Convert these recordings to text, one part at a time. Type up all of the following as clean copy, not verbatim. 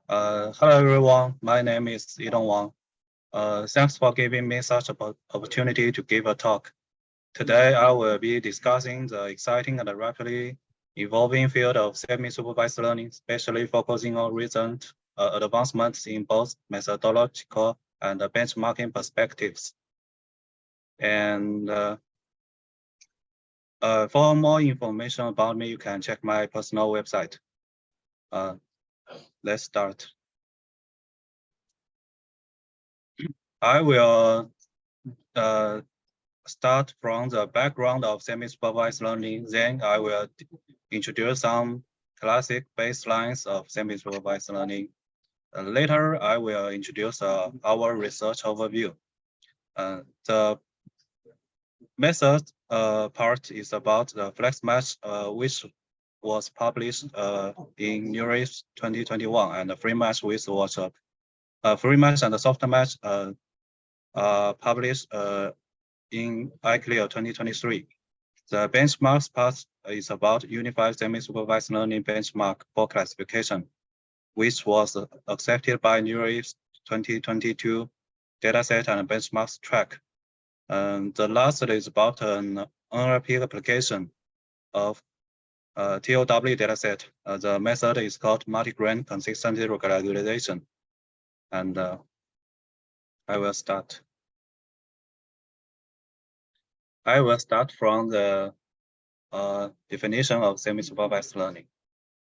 Hello everyone, my name is Yidong Wang. Thanks for giving me such an opportunity to give a talk. Today I will be discussing the exciting and rapidly evolving field of semi-supervised learning, especially focusing on recent advancements in both methodological and benchmarking perspectives. And for more information about me, you can check my personal website. Let's start. I will start from the background of semi-supervised learning. Then I will introduce some classic baselines of semi-supervised learning. Later, I will introduce our research overview. The method part is about the Flexmatch, which was published in Neurips 2021, and the FreeMatch, which was FreeMatch and the SoftMatch published in ICML 2023. The benchmarks part is about unified semi-supervised learning benchmark for classification, which was accepted by Neurips 2022 dataset and benchmarks track. And the last is about an NLP application of TOW dataset. The method is called multi-grain consistency regularization. And I will start. I will start from the definition of semi-supervised learning.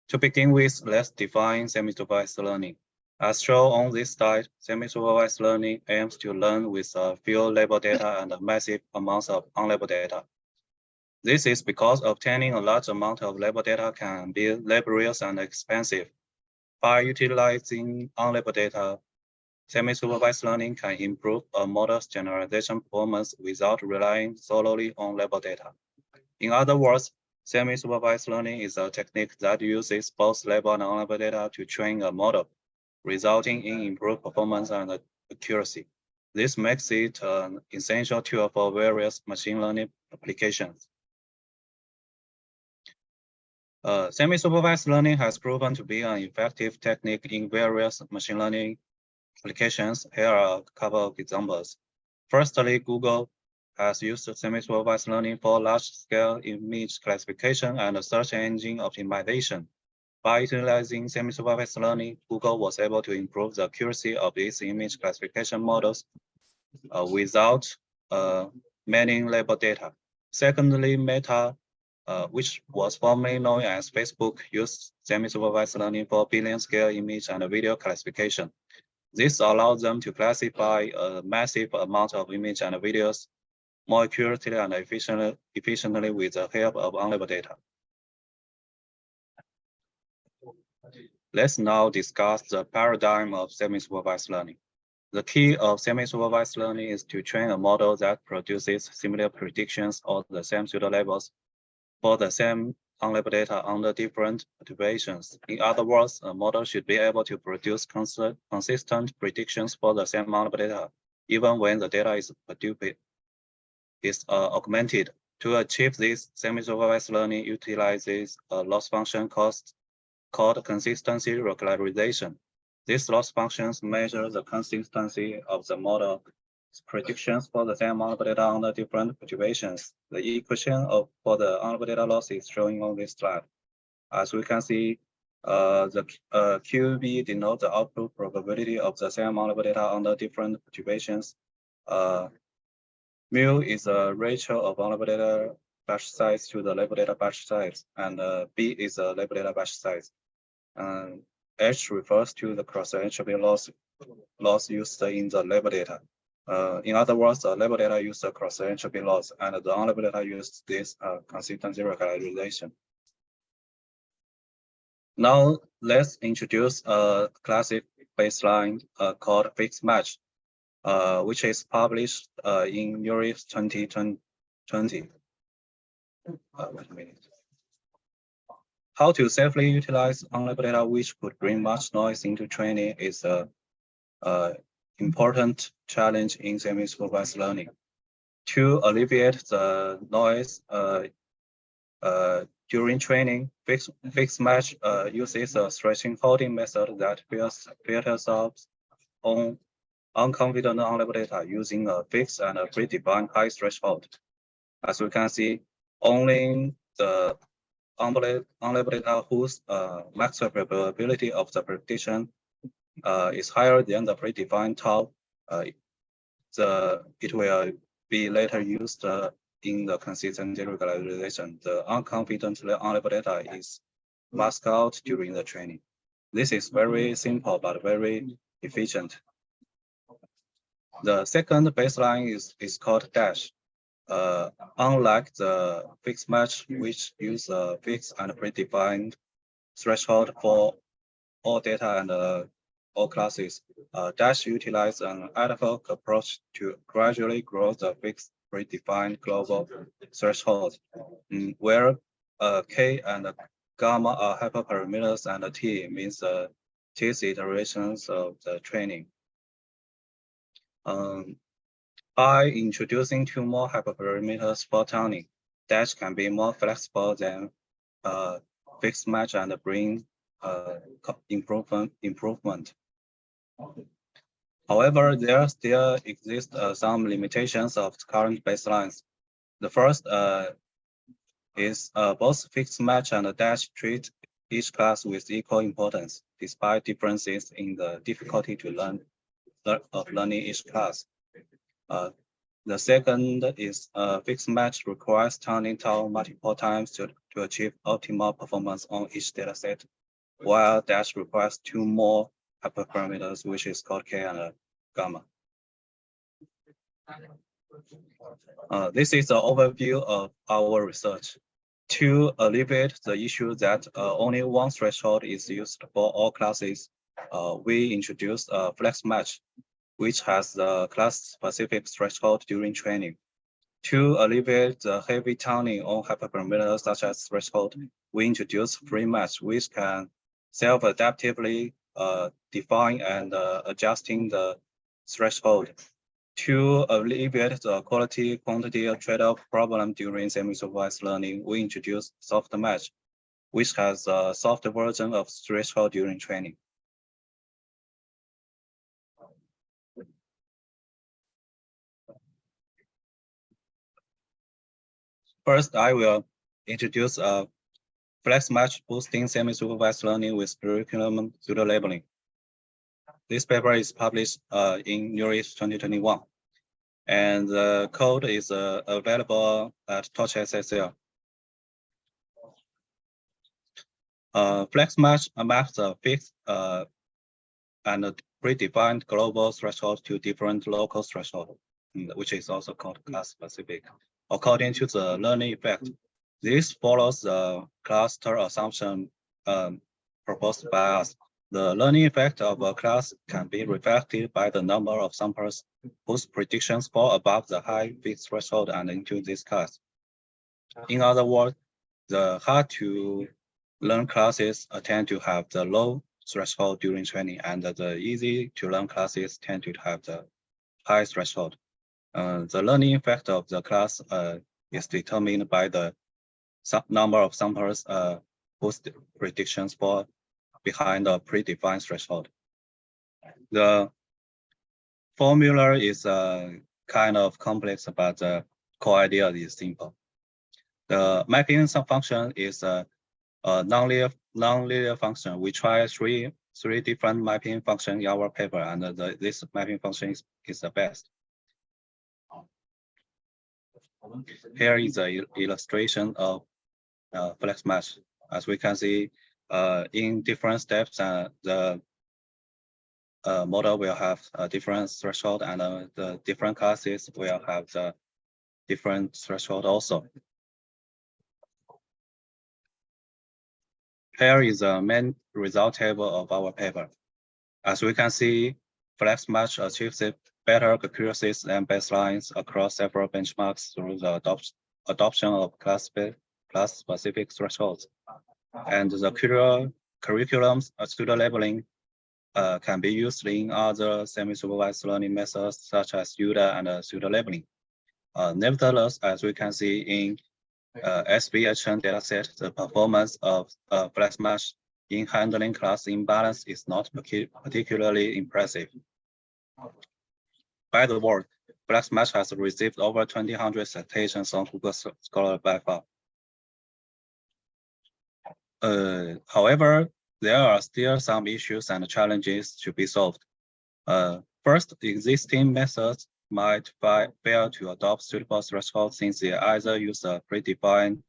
To begin with, let's define semi-supervised learning. As shown on this slide, semi-supervised learning aims to learn with a few labeled data and massive amounts of unlabeled data. This is because obtaining a large amount of labeled data can be laborious and expensive. By utilizing unlabeled data, semi-supervised learning can improve a model's generalization performance without relying solely on labeled data. In other words, semi-supervised learning is a technique that uses both labeled and unlabeled data to train a model, resulting in improved performance and accuracy. This makes it an essential tool for various machine learning applications. Semi-supervised learning has proven to be an effective technique in various machine learning applications. Here are a couple of examples. Firstly, Google has used semi-supervised learning for large-scale image classification and search engine optimization. By utilizing semi-supervised learning, Google was able to improve the accuracy of its image classification models without many labeled data. Secondly, Meta, which was formerly known as Facebook, used semi-supervised learning for billion-scale image and video classification. This allows them to classify a massive amount of images and videos more accurately and efficiently with the help of unlabeled data. Let's now discuss the paradigm of semi-supervised learning. The key of semi-supervised learning is to train a model that produces similar predictions or the same pseudo labels for the same unlabeled data under different perturbations. In other words, a model should be able to produce consistent predictions for the same unlabeled data, even when the data is augmented. To achieve this, semi-supervised learning utilizes a loss function called consistency regularization. These loss functions measure the consistency of the model's predictions for the same unlabeled data under different perturbations. The equation for the unlabeled data loss is shown on this slide. As we can see, the QB denotes the output probability of the same unlabeled data under different perturbations. Mu is a ratio of unlabeled data batch size to the labeled data batch size, and B is the labeled data batch size. H refers to the cross-entropy loss used in the labeled data. In other words, the labeled data used the cross-entropy loss, and the unlabeled data used this consistency regularization. Now, let's introduce a classic baseline called Flexmatch, which is published in Neurips 2020. Wait a minute. How to safely utilize unlabeled data which could bring much noise into training is an important challenge in semi-supervised learning. To alleviate the noise During training, FreeMatch uses a stretching holding method that filters out on unconfident unlabeled data using a fixed and a predefined high threshold. As we can see, only the unlabeled data whose maximum probability of the prediction is higher than the predefined tau, it will be later used in the consistent regularization. The unconfident unlabeled data is masked out during the training. This is very simple but very efficient. The second baseline is called dash. Unlike the FreeMatch, which use a fixed and predefined threshold for all data and all classes, dash utilize an ad hoc approach to gradually grow the fixed predefined global threshold, where K and gamma are hyperparameters and T means the T's iterations of the training. By introducing two more hyperparameters for tuning, dash can be more flexible than FreeMatch and bring improvement. However, there still exist some limitations of current baselines. The first is both FreeMatch and dash treat each class with equal importance, despite differences in the difficulty to learning each class. The second is FreeMatch requires tuning tau multiple times to achieve optimal performance on each dataset, while dash requires two more hyperparameters, which is called K and gamma. This is an overview of our research. To alleviate the issue that only one threshold is used for all classes, we introduced Flexmatch, which has the class-specific threshold during training. To alleviate the heavy tuning on hyperparameters such as threshold, we introduced FreeMatch, which can self-adaptively define and adjusting the threshold. To alleviate the quality-quantity trade-off problem during semi-supervised learning, we introduced SoftMatch, which has a soft version of threshold during training. First, I will introduce Flexmatch boosting semi-supervised learning with curriculum pseudo labeling. This paper is published in Neurish 2021, and the code is available at Touch SSL. Flexmatch maps a fixed and a predefined global threshold to different local threshold, which is also called class-specific. According to the learning effect, this follows the cluster assumption proposed by us. The learning effect of a class can be reflected by the number of samples whose predictions fall above the high fixed threshold and into this class. In other words, the hard-to-learn classes tend to have the low threshold during training, and the easy-to-learn classes tend to have the high threshold. The learning effect of the class is determined by the number of samples whose predictions fall behind a predefined threshold. The formula is kind of complex, but the core idea is simple. The mapping function is a non-linear function. We try three different mapping functions in our paper, and this mapping function is the best. Here is an illustration of Flexmatch. As we can see, in different steps, the model will have a different threshold, and the different classes will have the different threshold also. Here is a main result table of our paper. As we can see, Flexmatch achieves better accuracies than baselines across several benchmarks through the adoption of class-specific thresholds. And the curriculum pseudo labeling can be used in other semi-supervised learning methods such as UDA and pseudo labeling. Nevertheless, as we can see in SVHN dataset, the performance of Flexmatch in handling class imbalance is not particularly impressive. By the word, Flexmatch has received over 200 citations on Google Scholar by far. However, there are still some issues and challenges to be solved. First, existing methods might fail to adopt suitable thresholds since they either use a predefined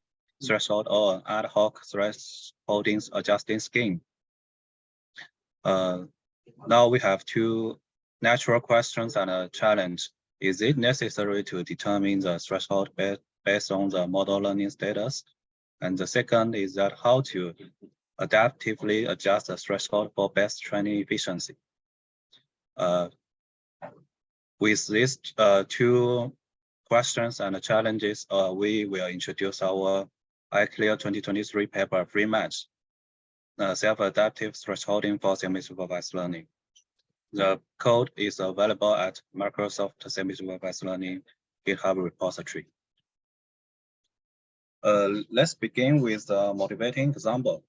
threshold or an ad hoc thresholding adjusting scheme. Now we have two natural questions and a challenge. Is it necessary to determine the threshold based on the model learning status? And the second is that how to adaptively adjust the threshold for best training efficiency. With these two questions and challenges, we will introduce our iClear 2023 paper, FreeMatch, self-adaptive thresholding for semi-supervised learning. The code is available at Microsoft Semi-Supervised Learning GitHub repository. Let's begin with the motivating example.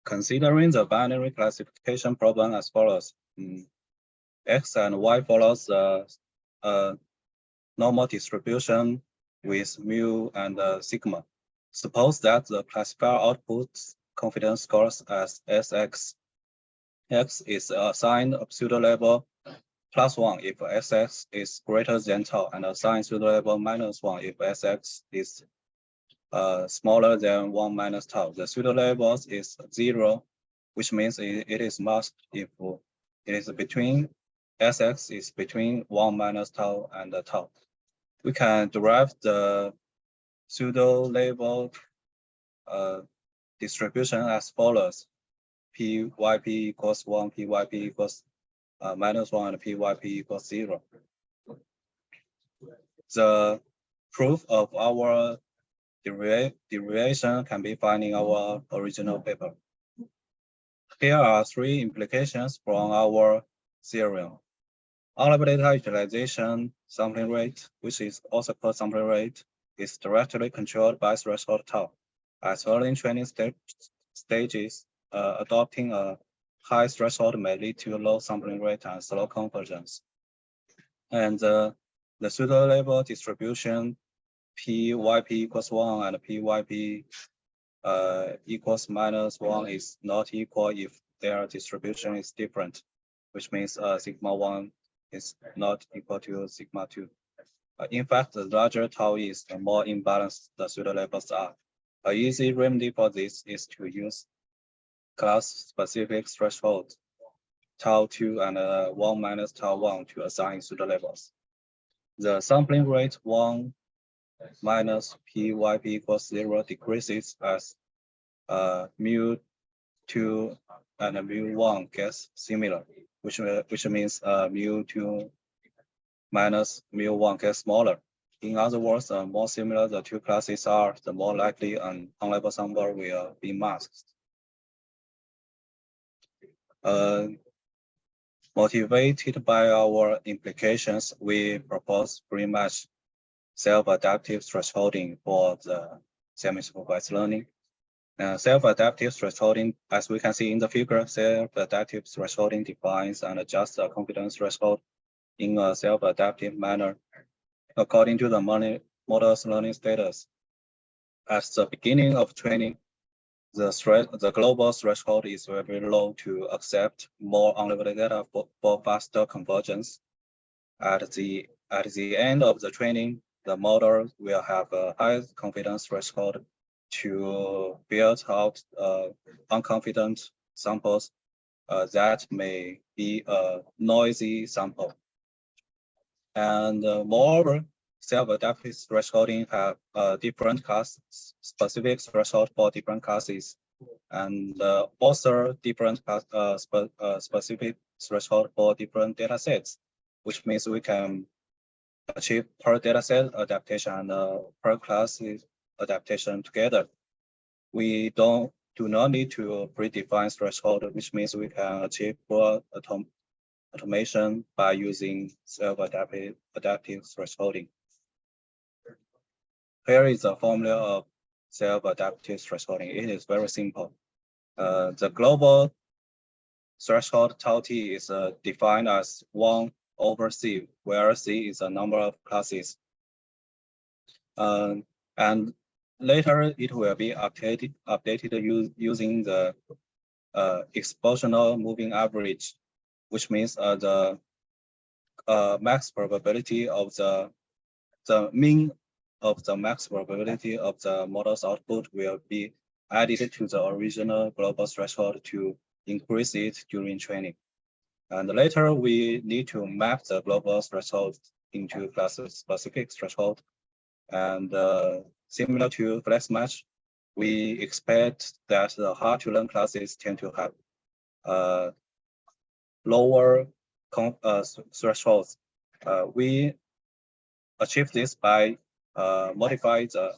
Considering the binary classification problem as follows. X and Y follows the normal distribution with mu and sigma. Suppose that the classifier outputs confidence scores as Sx. X is assigned a pseudo label +1 if Sx is greater than tau, and assigned pseudo label -1 if Sx is smaller than 1 minus tau. The pseudo labels is 0, which means it is masked if it is between Sx is between 1 minus tau and tau. We can derive the pseudo label distribution as follows: Pyp equals 1, Pyp equals -1, and Pyp equals 0. The proof of our derivation can be found in our original paper. Here are three implications from our theorem. Unlabeled data utilization sampling rate, which is also called sampling rate, is directly controlled by threshold tau. At early training stages, adopting a high threshold may lead to low sampling rate and slow convergence. And the pseudo label distribution Pyp equals 1 and Pyp equals -1 is not equal if their distribution is different, which means sigma 1 is not equal to sigma 2. In fact, the larger tau is, the more imbalanced the pseudo labels are. An easy remedy for this is to use class-specific thresholds tau 2 and 1 minus tau 1 to assign pseudo labels. The sampling rate 1 minus Pyp equals 0 decreases as mu 2 and mu 1 gets similar, which means mu 2 minus mu 1 gets smaller. In other words, the more similar the two classes are, the more likely an unlabeled sample will be masked. Motivated by our implications, we propose FreeMatch self-adaptive thresholding for the semi-supervised learning. Self-adaptive thresholding, as we can see in the figure, self-adaptive thresholding defines and adjusts the confidence threshold in a self-adaptive manner according to the model's learning status. At the beginning of training, the global threshold is very low to accept more unlabeled data for faster convergence. At the end of the training, the model will have a high confidence threshold to build out unconfident samples that may be a noisy sample. And moreover, self-adaptive thresholding have different class-specific threshold for different classes, and also different specific threshold for different data sets, which means we can achieve per dataset adaptation and per class adaptation together. We do not need to predefine threshold, which means we can achieve full automation by using self-adaptive thresholding. Here is a formula of self-adaptive thresholding. It is very simple. The global threshold tau t is defined as 1 over C, where C is a number of classes. And later it will be updated using the exponential moving average, which means the max probability of the mean of the max probability of the model's output will be added to the original global threshold to increase it during training. And later we need to map the global threshold into class-specific threshold. And similar to Flexmatch, we expect that the hard-to-learn classes tend to have lower thresholds. We achieve this by modifying the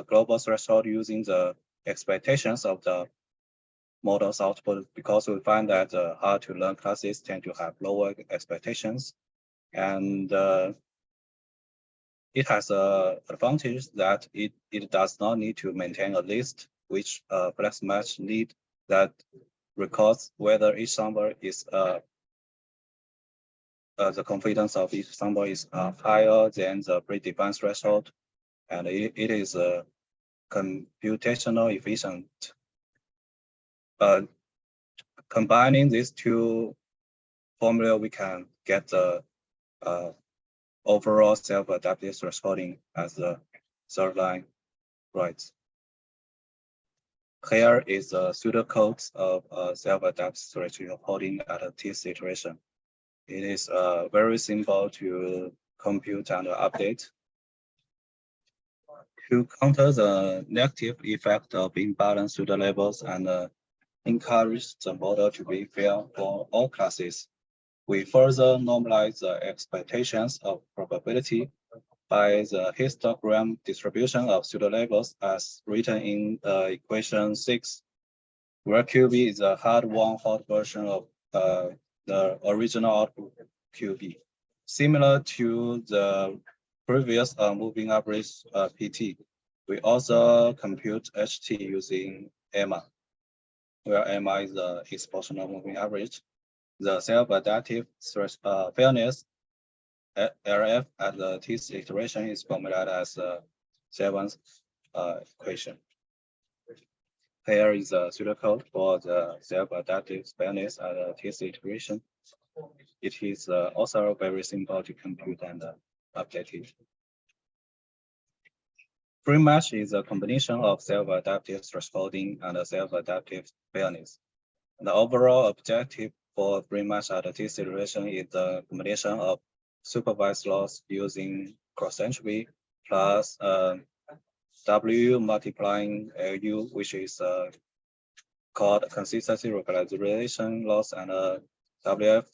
global threshold using the expectations of the model's output, because we find that hard-to-learn classes tend to have lower expectations, and it has an advantage that it does not need to maintain a list, which Flexmatch need, that records whether each sample is the confidence of each sample is higher than the predefined threshold, and it is computational efficient. Combining these two formula, we can get the overall self-adaptive thresholding as the third line, right? Here is the pseudocode of self-adaptive thresholding at a T iteration. It is very simple to compute and update. To counter the negative effect of imbalanced pseudo labels and encourage the model to be fair for all classes, we further normalize the expectations of probability by the histogram distribution of pseudo labels as written in equation 6, where QB is a hard-won hot version of the original output QB. Similar to the previous moving average PT, we also compute HT using EMMA, where EMMA is the exponential moving average. The self-adaptive fairness LF at the T iteration is formulated as the seventh equation. Here is a pseudocode for the self-adaptive fairness at the T iteration. It is also very simple to compute and update it. FreeMatch is a combination of self-adaptive thresholding and self-adaptive fairness. The overall objective for FreeMatch at the T iteration is the combination of supervised loss using cross-entropy plus W multiplying LU, which is called consistency regularization loss, and WF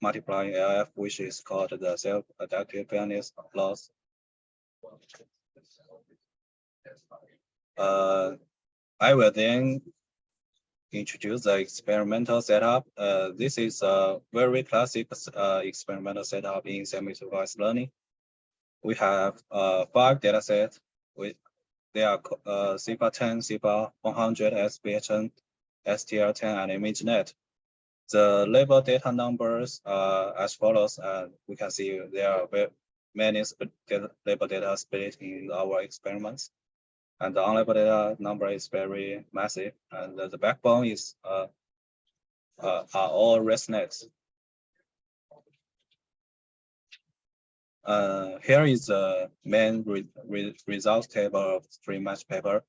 multiplying LF, which is called the self-adaptive fairness loss. I will then introduce the experimental setup. This is a very classic experimental setup in semi-supervised learning. We have 5 data sets. They are CIFAR10, CIFAR100, SPHN, STL10, and ImageNet. The label data numbers are as follows. We can see there are many label data split in our experiments. And the unlabeled data number is very massive, and the backbone is are all ResNets. Here is the main results table of FreeMatch paper.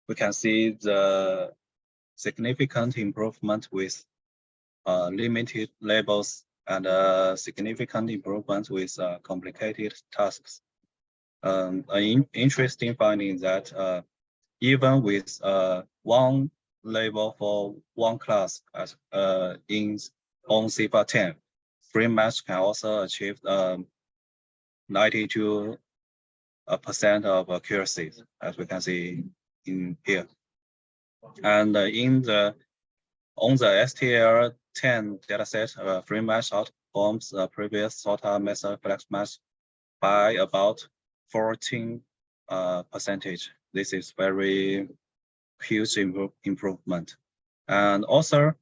We can see the significant improvement with limited labels and significant improvement with complicated tasks. An interesting finding that even with one label for one class as in on CIFAR10, FreeMatch can also achieve 92% of accuracy, as we can see in here. And on the STL10 dataset, FreeMatch outperforms the previous SOTA method Flexmatch by about 14%. This is very huge improvement. And also,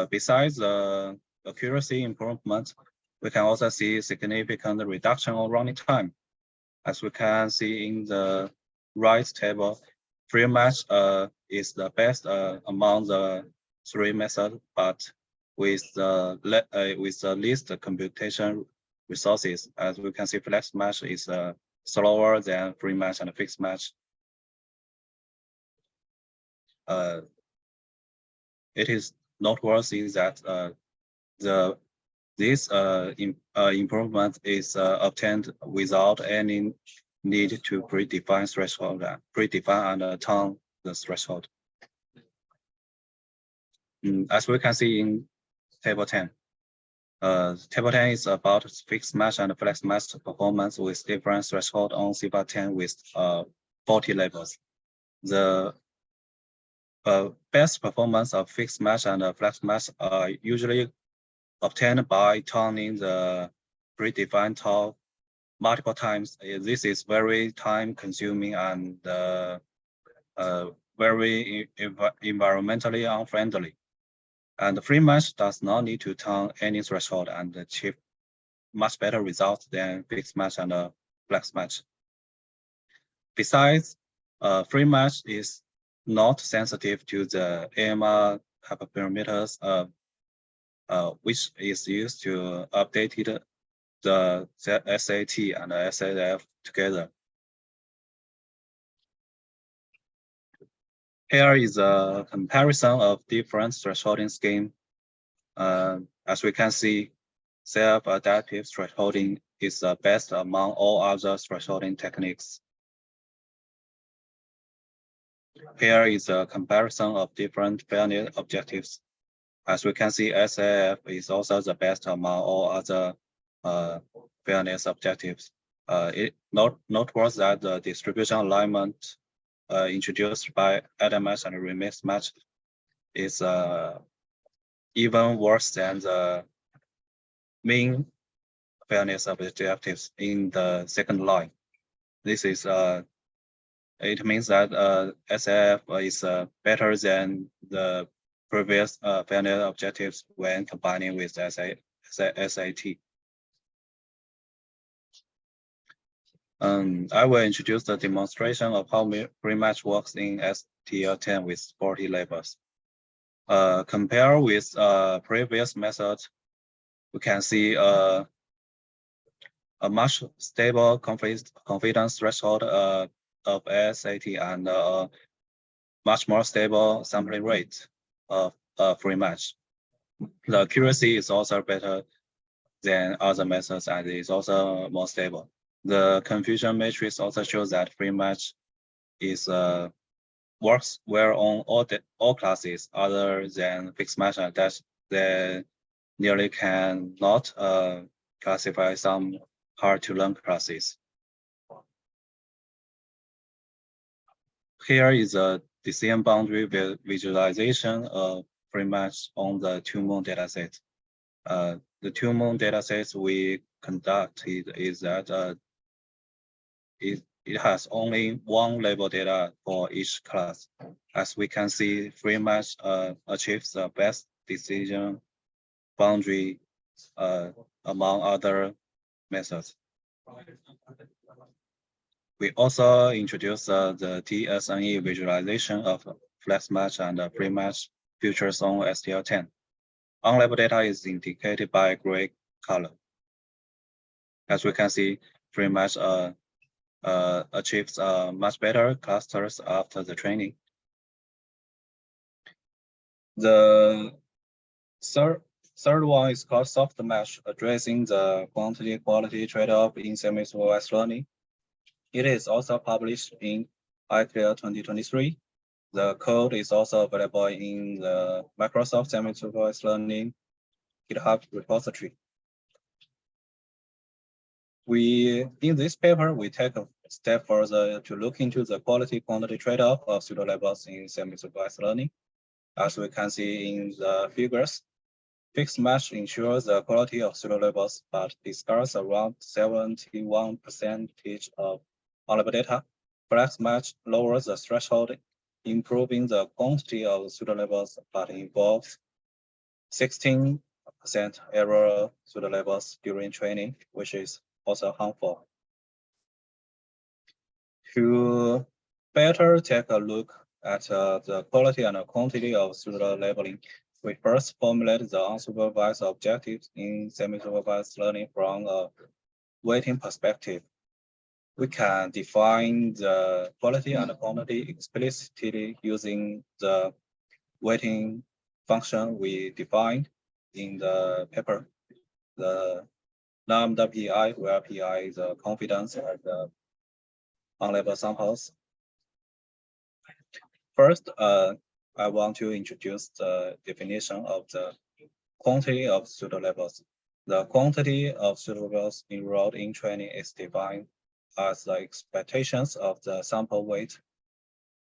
besides the accuracy improvement, we can also see significant reduction of running time. As we can see in the right table, FreeMatch is the best among the three methods, but with the least computation resources. As we can see, Flexmatch is slower than FreeMatch and FixMatch. It is noteworthy that this improvement is obtained without any need to predefine threshold, predefine and turn the threshold. As we can see in table 10, table 10 is about FixMatch and FlexMatch performance with different threshold on CIFAR 10 with 40 labels. The best performance of FixMatch and FlexMatch are usually obtained by turning the predefined tau multiple times. This is very time consuming and very environmentally unfriendly. And FreeMatch does not need to turn any threshold and achieve much better results than FixMatch and FlexMatch. Besides, FreeMatch is not sensitive to the AMR hyperparameters, which is used to update the SAT and SAF together. Here is a comparison of different thresholding scheme. As we can see, self-adaptive thresholding is the best among all other thresholding techniques. Here is a comparison of different fairness objectives. As we can see, SAF is also the best among all other fairness objectives. It noteworthy that the distribution alignment introduced by dynamically and remix match is even worse than the mean fairness objectives in the second line. This is it means that SAF is better than the previous fairness objectives when combining with SAT. I will introduce the demonstration of how FreeMatch works in STL10 with 40 labels. Compare with previous methods, we can see a much stable confidence threshold of SAT and a much more stable sampling rate of FreeMatch. The accuracy is also better than other methods and is also more stable. The confusion matrix also shows that FreeMatch is works well on all classes other than FixMatch, and that they nearly cannot classify some hard to learn classes. Here is a decision boundary visualization of FreeMatch on the 2-moon dataset. The 2-moon datasets we conducted is that it has only one label data for each class. As we can see, FreeMatch achieves the best decision boundary among other methods. We also introduced the TSNE visualization of Flexmatch and FreeMatch features on STL10. Unlabeled data is indicated by gray color. As we can see, FreeMatch achieves much better clusters after the training. The third one is called SoftMatch, addressing the quantity-quality trade-off in semi-supervised learning. It is also published in ICML 2023. The code is also available in the Microsoft Semi-Supervised Learning GitHub repository. In this paper, we take a step further to look into the quality-quantity trade-off of pseudo-labels in semi-supervised learning. As we can see in the figures, FixMatch ensures the quality of pseudo-labels, but discards around 71% of unlabeled data. Flexmatch lowers the threshold, improving the quantity of pseudo labels, but involves 16% error pseudo labels during training, which is also harmful. To better take a look at the quality and quantity of pseudo labeling, we first formulate the unsupervised objectives in semi-supervised learning from a weighting perspective. We can define the quality and quantity explicitly using the weighting function we defined in the paper. The lambda pi, where pi is the confidence and the unlabeled samples. First, I want to introduce the definition of the quantity of pseudo labels. The quantity of pseudo labels enrolled in training is defined as the expectations of the sample weight,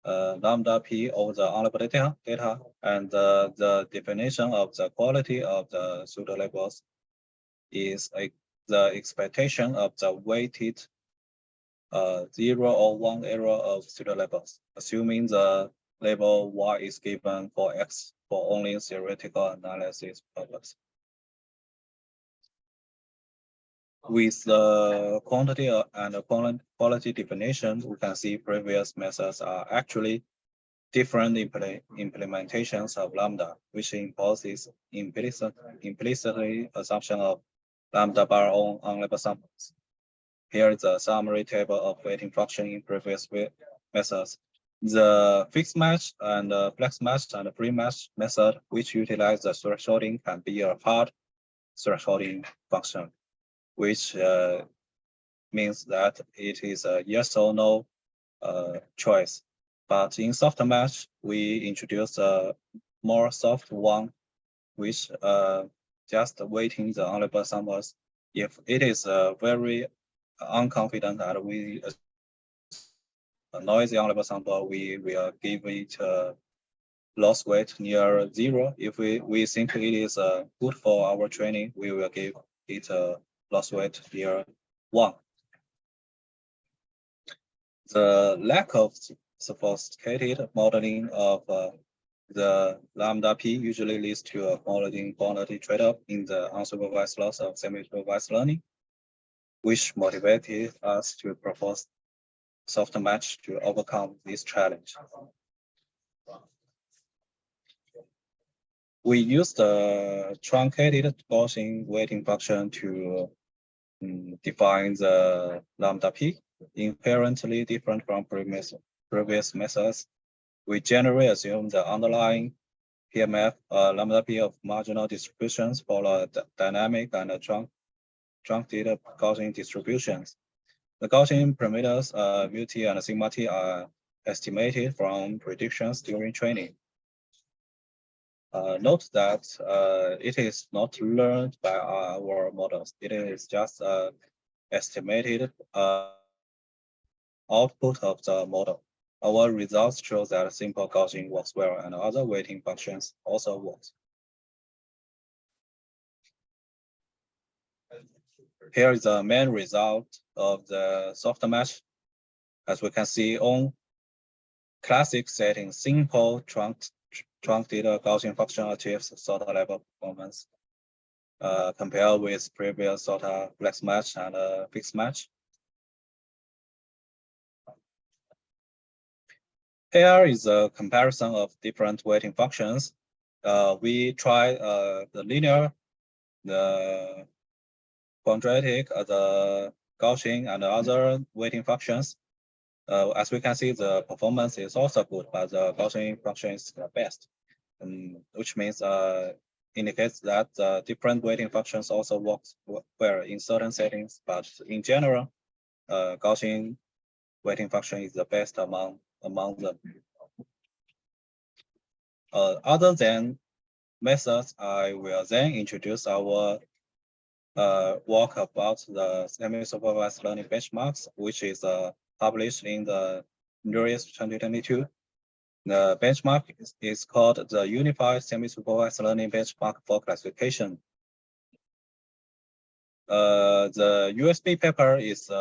lambda p over the unlabeled data, and the definition of the quality of the pseudo labels is the expectation of the weighted 0 or 1 error of pseudo labels, assuming the label y is given for x for only theoretical analysis purpose. With the quantity and quality definition, we can see previous methods are actually different implementations of lambda, which imposes implicitly assumption of lambda bar on unlabeled samples. Here is a summary table of weighting function in previous methods. The fixed match and Flexmatch and FreeMatch method, which utilize the thresholding, can be a hard thresholding function, which means that it is a yes or no choice. But in SoftMatch, we introduce a more soft one, which just weighting the unlabeled samples. If it is very unconfident and we a noisy unlabeled sample, we will give it a loss weight near 0. If we think it is good for our training, we will give it a loss weight near 1. The lack of sophisticated modeling of the lambda p usually leads to a quality trade-off in the unsupervised loss of semi-supervised learning, which motivated us to propose SoftMatch to overcome this challenge. We used the truncated Gaussian weighting function to define the lambda p, inherently different from previous methods. We generally assume the underlying PMF lambda p of marginal distributions follow the dynamic and truncated Gaussian distributions. The Gaussian parameters mu t and sigma t are estimated from predictions during training. Note that it is not learned by our models. It is just estimated output of the model. Our results show that simple Gaussian works well and other weighting functions also work. Here is the main result of the SoftMatch. As we can see on classic settings, simple truncated Gaussian function achieves sort of level performance compared with previous sort of Flexmatch and fixed match. Here is a comparison of different weighting functions. We try the linear, the quadratic, the Gaussian, and other weighting functions. As we can see, the performance is also good, but the Gaussian function is the best, which means indicates that different weighting functions also work well in certain settings, but in general, Gaussian weighting function is the best among them. Other than methods, I will then introduce our work about the semi-supervised learning benchmarks, which is published in the NURIS 2022. The benchmark is called the Unified Semi-Supervised Learning Benchmark for Classification. The USB paper is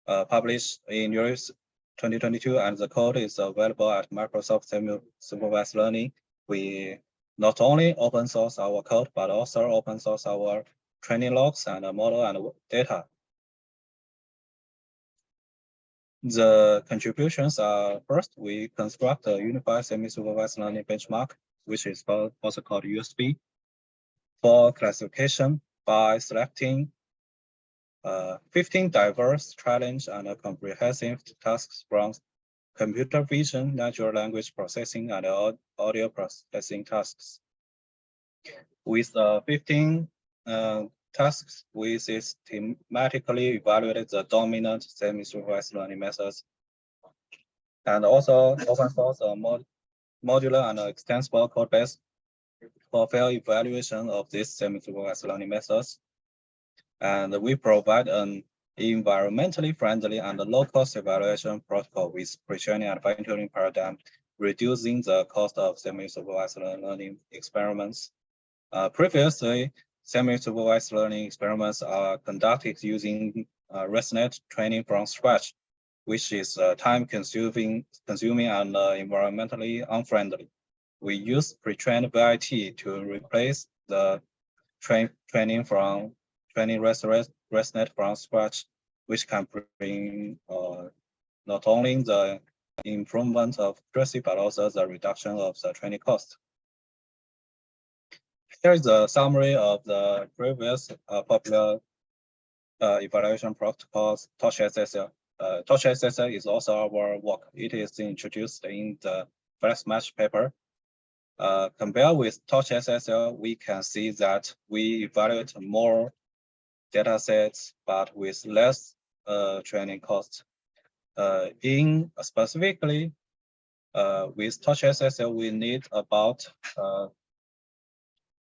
published in NURIS 2022, and the code is available at Microsoft Semi-Supervised Learning. We not only open source our code, but also open source our training logs and model and data. The contributions are, first, we construct a unified semi-supervised learning benchmark, which is also called USB, for classification by selecting 15 diverse, challenge, and comprehensive tasks from computer vision, natural language processing, and audio processing tasks. With 15 tasks, we systematically evaluated the dominant semi-supervised learning methods, and also open source a modular and extensible code base for fair evaluation of these semi-supervised learning methods. And we provide an environmentally friendly and low-cost evaluation protocol with pre-training and fine-tuning paradigm, reducing the cost of semi-supervised learning experiments. Previously, semi-supervised learning experiments are conducted using ResNet training from scratch, which is time-consuming and environmentally unfriendly. We use pre-trained VIT to replace the training ResNet from scratch, which can bring not only the improvement of accuracy, but also the reduction of the training cost. Here is a summary of the previous popular evaluation protocols. Torch SSL. Torch SSL is also our work. It is introduced in the Flexmatch paper. Compared with Torch SSL, we can see that we evaluate more data sets, but with less training costs. Specifically, with Torch SSL, we need about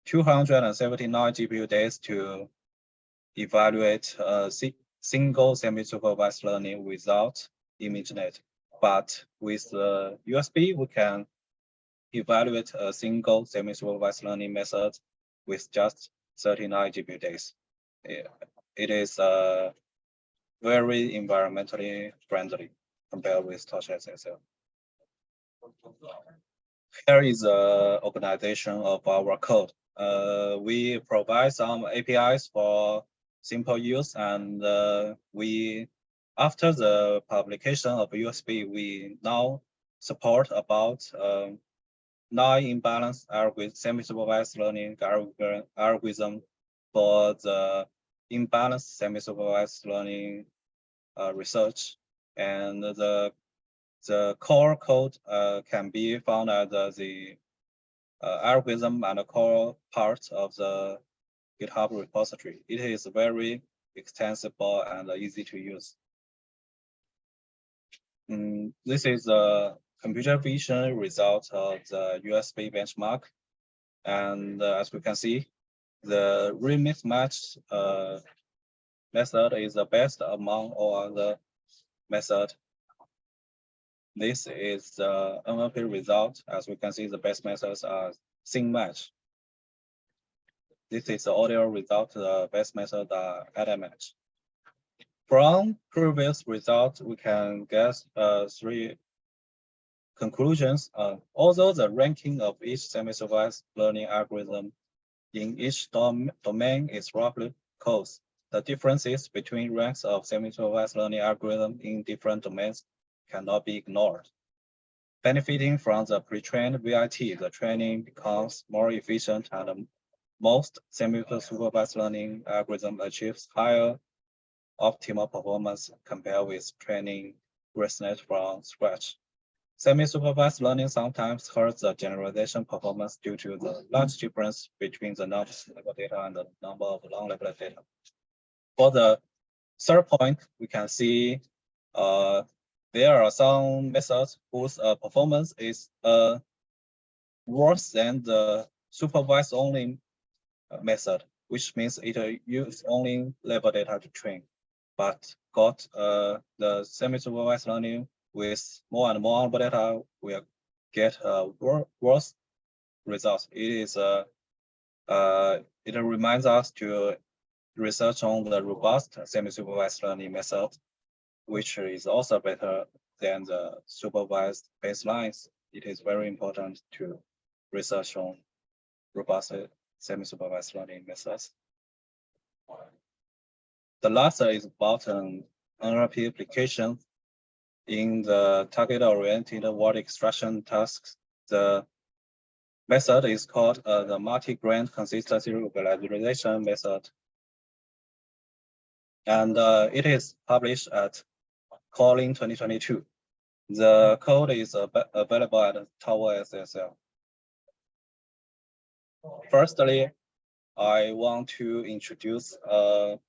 279 GPU days to evaluate a single semi-supervised learning without ImageNet. But with the USB, we can evaluate a single semi-supervised learning method with just 39 GPU days. It is very environmentally friendly compared with Torch SSL. Here is the organization of our code. We provide some APIs for simple use, and after the publication of USB, we now support about 9 imbalance algorithm, semi-supervised learning algorithm for the imbalanced semi-supervised learning research, and the core code can be found at the algorithm and the core part of the GitHub repository. It is very extensible and easy to use. This is a computer vision result of the USB benchmark. And as we can see, the remix match method is the best among all other methods. This is the NLP result. As we can see, the best methods are SyncMatch. This is the audio result. The best method are dynamically. From previous results, we can get 3 conclusions. Although the ranking of each semi-supervised learning algorithm in each domain is roughly close, the differences between ranks of semi-supervised learning algorithms in different domains cannot be ignored. Benefiting from the pre-trained VIT, the training becomes more efficient, and most semi-supervised learning algorithm achieves higher optimal performance compared with training ResNet from scratch. Semi-supervised learning sometimes hurts the generalization performance due to the large difference between the non-labeled data and the number of non-labeled data. For the third point, we can see there are some methods whose performance is worse than the supervised only method, which means it uses only labeled data to train, but got the semi-supervised learning with more and more unlabeled data will get worse results. It reminds us to research on the robust semi-supervised learning method, which is also better than the supervised baselines, it is very important to research on robust semi-supervised learning methods. The last is about an NLP application. In the target-oriented word extraction tasks, the method is called the multi-grain consistency regularization method. And it is published at Calling 2022. The code is available at Tower SSL. Firstly, I want to introduce the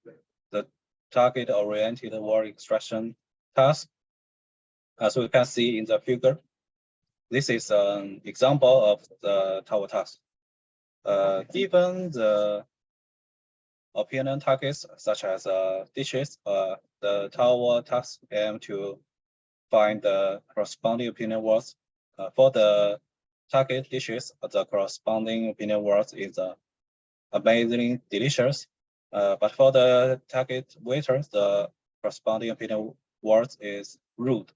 target-oriented word extraction task. As we can see in the figure, this is an example of the Tower task. Given the opinion targets such as dishes, the Tower task aim to find the corresponding opinion words. For the target dishes, the corresponding opinion words is amazing delicious. But for the target waiters, the corresponding opinion words is rude.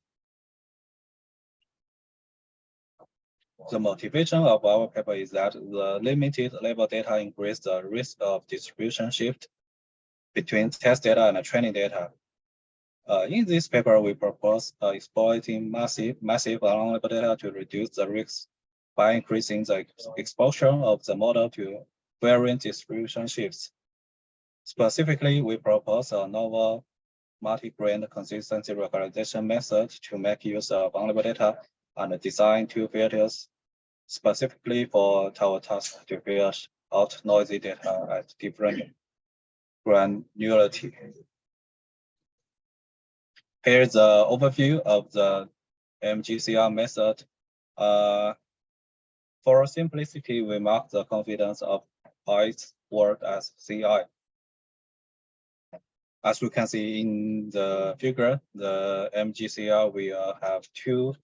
The motivation of our paper is that the limited label data increase the risk of distribution shift between test data and training data. In this paper, we propose exploiting massive unlabeled data to reduce the risks by increasing the exposure of the model to variant distribution shifts. Specifically, we propose a novel multi-grain consistency regularization method to make use of unlabeled data and design two filters specifically for Tower tasks to filter out noisy data at different granularity. Here's the overview of the MGCR method. For simplicity, we mark the confidence of ith word as CI. As we can see in the figure, the MGCR will have two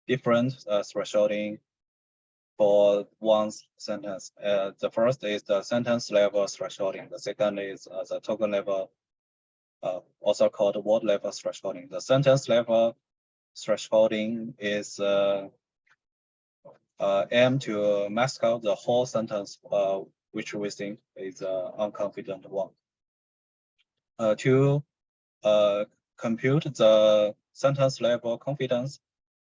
different thresholding for one sentence. The first is the sentence level thresholding. The second is the token level, also called word level thresholding. The sentence level thresholding is aim to mask out the whole sentence, which we think is an unconfident one. To compute the sentence level confidence,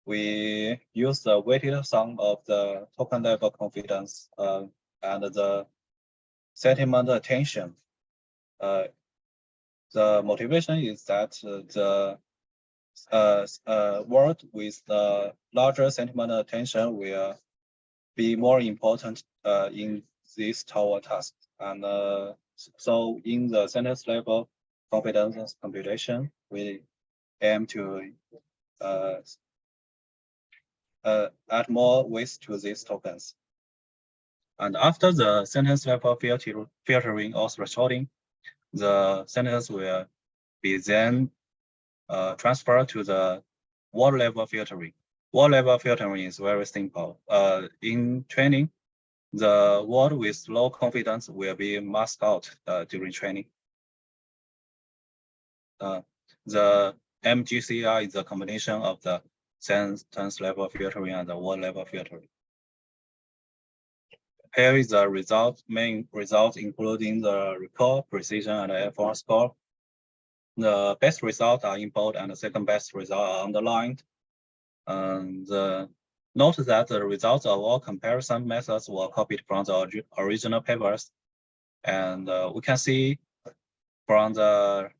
we use the weighted sum of the token level confidence and the sentiment attention. The motivation is that the word with the larger sentiment attention will be more important in this Tower task. And so in the sentence level confidence computation, we aim to add more weights to these tokens. And after the sentence level filtering or thresholding, the sentence will be then transferred to the word level filtering. Word level filtering is very simple. In training, the word with low confidence will be masked out during training. The MGCR is a combination of the sentence level filtering and the word level filtering. Here is the main result, including the recall, precision, and effort score. The best results are in bold, and the second best results are underlined. And note that the results of all comparison methods were copied from the original papers. And we can see from the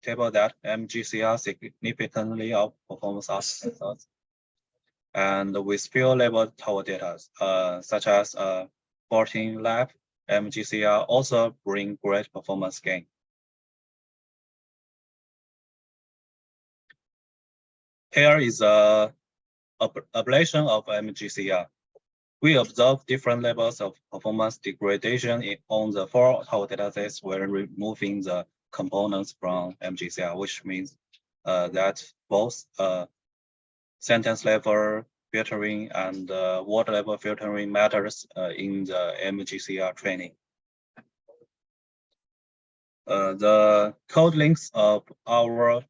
table that MGCR significantly outperforms other methods. And with few labeled Tower data, such as 14 lab, MGCR also bring great performance gain. Here is a ablation of MGCR. We observe different levels of performance degradation on the 4 Tower datasets when removing the components from MGCR, which means that both sentence level filtering and word level filtering matters in the MGCR training. The code links of our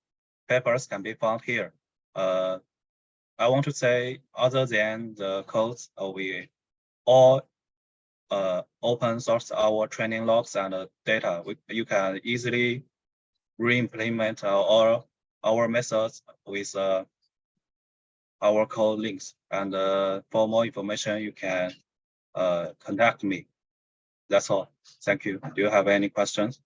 papers can be found here. I want to say, other than the codes, we all open source our training logs and data. You can easily re-implement our methods with our code links. And for more information, you can contact me. That's all. Thank you. Do you have any questions?